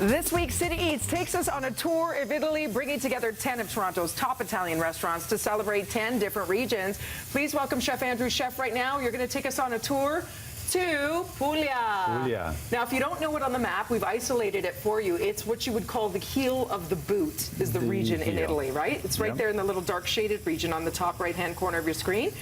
This week, City Eats takes us on a tour of Italy, bringing together 10 of Toronto's top Italian restaurants to celebrate 10 different regions. Please welcome Chef Andrew. Chef, right now, you're going to take us on a tour to Puglia. Puglia. Now, if you don't know it on the map, we've isolated it for you. It's what you would call the heel of the boot is the region in Italy, right? It's right there in the little dark shaded region on the top right-hand corner of your screen.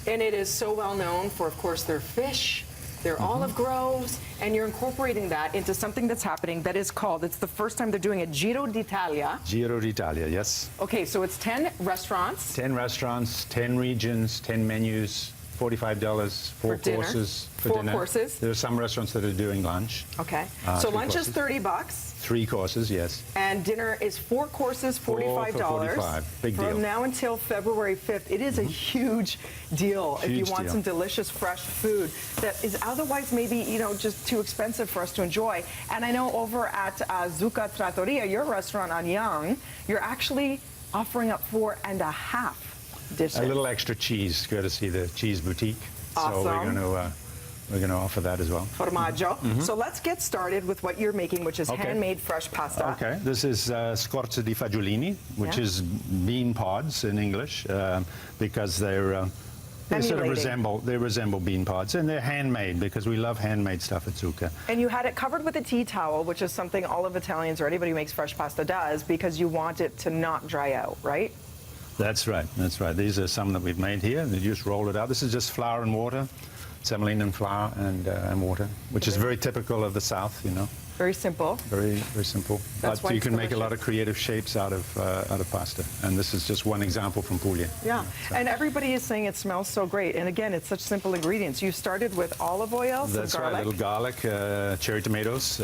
And it is so well known for, of course, their fish, their olive groves, and you're incorporating that into something that's happening that is called, it's the first time they're doing a Giro d'Italia. Giro d'Italia, yes. Okay, so it's 10 restaurants. 10 restaurants, 10 regions, 10 menus, $45 For dinner. courses for Four dinner. courses. There are some restaurants that are doing lunch. Okay, so lunch courses. is $30. 3 courses, yes. And dinner is 4 courses, $45. For $45. Big deal. From now until February 5th. It is a huge deal if you Huge want deal. some delicious, fresh food that is otherwise maybe, you know, just too expensive for us to enjoy. And I know over at Zucca Trattoria, your restaurant on Yonge, you're actually offering up 4.5 dishes. A little extra cheese, courtesy the cheese boutique. Awesome. So we're going to offer that as well. Formaggio. So let's get started with what you're making, which is handmade fresh pasta. Okay, this is scorza di fagiolini, which is bean pods in English, because they're they sort of resemble bean pods, and they're handmade because we love handmade stuff at Zucca. And you had it covered with a tea towel, which is something all of Italians or anybody who makes fresh pasta does, because you want it to not dry out, right? That's right, that's right. These are some that we've made here. You just roll it out. This is just flour and water, semolina and flour and water, which is very typical of the South, you know. Very simple. Very, very simple. That's but why you it's can make a lot delicious. of creative shapes out of pasta. And this is just one example from Puglia. Yeah, So and everybody is saying it smells so great. And again, it's such simple ingredients. You started with olive oil, some That's garlic. right, a little garlic, cherry tomatoes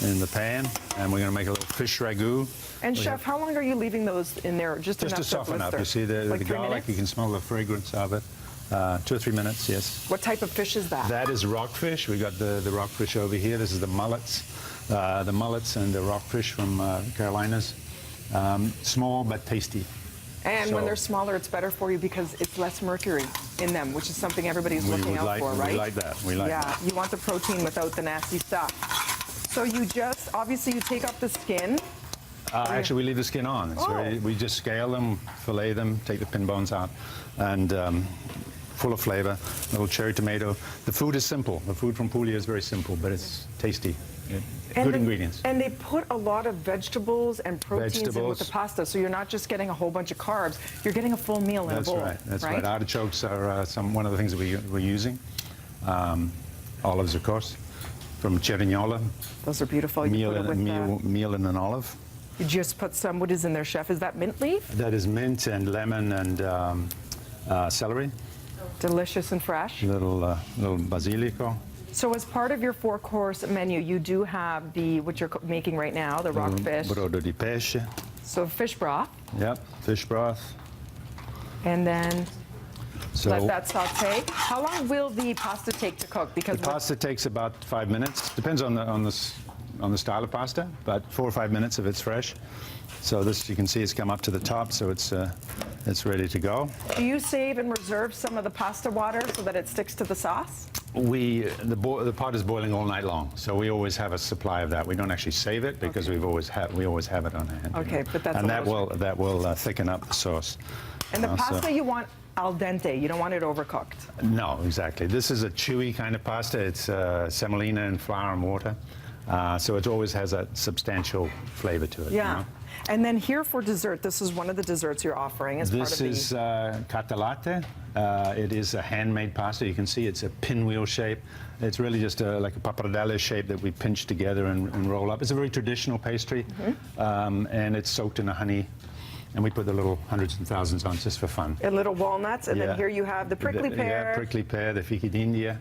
in the pan, and we're going to make a little fish ragu. And Chef, how long are you leaving those in there? Just to enough soften up. blister? You see the Like 3 garlic, minutes? you can smell the fragrance of it. 2 or 3 minutes, yes. What type of fish is that? That is rockfish. We got the rockfish over here. This is the mullets. The mullets and the rockfish from Carolinas. Small but tasty. And when So- they're smaller, it's better for you because it's less mercury in them, which is something everybody's looking out for, right? We like that. We like Yeah, that. you want the protein without the nasty stuff. So you just, obviously you take off the skin. Actually, we leave the skin on. It's we just scale them, fillet them, take the pin bones out, and full of flavor. Little cherry tomato. The food is simple. The food from Puglia is very simple, but it's tasty. Good ingredients. And they put a lot of vegetables and proteins in with the pasta, so you're not just getting a whole bunch of carbs, you're getting a full meal in a bowl. That's right. Artichokes are one of the things that we're using. Olives, of course, from Cerignola. Those are beautiful. You put it with meal in an olive. you just put some, what is in there, Chef? Is that mint leaf? That is mint and lemon and celery. Delicious and fresh. Little basilico. So as part of your 4-course menu, you do have the, what you're making right now, the rockfish. Brodo di pesce. So fish broth. Yep, fish broth. And then So let that saute. How long will the pasta take to cook? Because the pasta takes about 5 minutes. Depends on the style of pasta, but 4 or 5 minutes if it's fresh. So this, you can see, it's come up to the top, so it's ready to go. do you save and reserve some of the pasta water so that it sticks to the sauce? The pot is boiling all night long, so we always have a supply of that. We don't actually save it because we always have it on hand. Okay, but that's and a little that will thicken up the sauce. And the So- pasta you want al dente. You don't want it overcooked. No, exactly. This is a chewy kind of pasta. It's semolina and flour and water, so it always has a substantial flavor to it. Yeah. You know? And then here for dessert, this is one of the desserts you're offering as part of This the... is catalatte. It is a handmade pasta. You can see it's a pinwheel shape. It's really just like a pappardelle shape that we pinch together and roll up. It's a very traditional pastry, and it's soaked in a honey. And we put the little hundreds and thousands on just for fun. And little walnuts, and then Yeah. here you have the prickly pear. Yeah, prickly pear, the fichi d'India,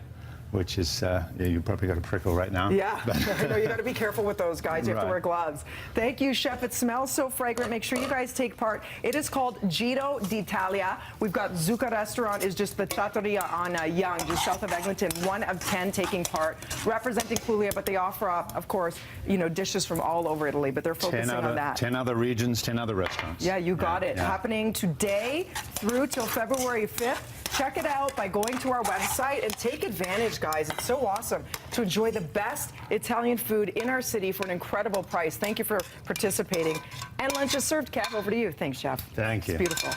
which is, you probably got a prickle right now. Yeah, I know you got to be careful with those guys. You have to Right. wear gloves. Thank you, Chef. It smells so fragrant. Make sure you guys take part. It is called Giro d'Italia. We've got Zucca Restaurant is just the trattoria on Yonge, just south of Eglinton. 1 of 10 taking part, representing Puglia, but they offer up, of course, you know, dishes from all over Italy, but they're focusing on that. 10 other regions, 10 other restaurants. Yeah, you got it. Yeah. Happening today through till February 5th. Check it out by going to our website and take advantage, guys. It's so awesome to enjoy the best Italian food in our city for an incredible price. Thank you for participating. And lunch is served, Cap. Over to you. Thanks, Chef. Thank you. It's beautiful.